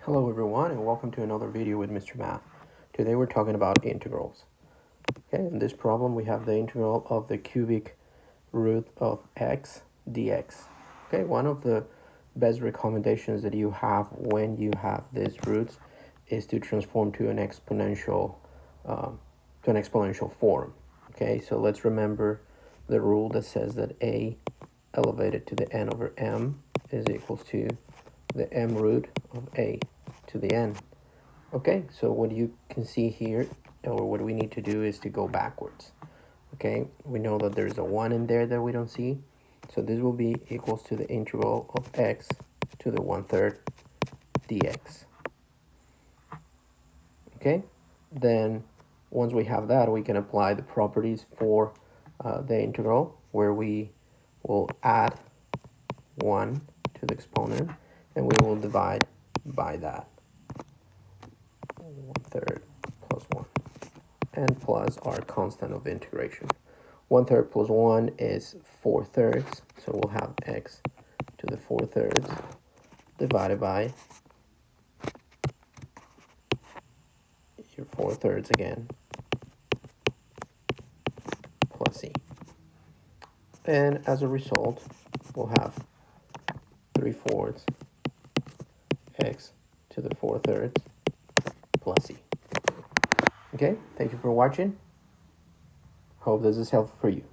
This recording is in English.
Hello everyone and welcome to another video with Mr. Math. Today we're talking about integrals. Okay, in this problem we have the integral of the cubic root of x dx. Okay, one of the best recommendations that you have when you have these roots is to transform to an exponential form. Okay, so let's remember the rule that says that a elevated to the n over m is equals to the m root of a to the n. Okay, so what you can see here, or what we need to do, is to go backwards. Okay, we know that there's a 1 in there that we don't see, so this will be equals to the integral of x to the 1/3 dx. Okay, then once we have that, we can apply the properties for the integral, where we will add 1 to the exponent and we will divide by that. 1/3 plus 1 and plus our constant of integration. 1/3 plus 1 is 4/3, so we'll have x to the 4/3 divided by your 4/3 again plus c. And as a result, we'll have 3/4 x to the 4/3 plus c. Okay, thank you for watching. Hope this is helpful for you.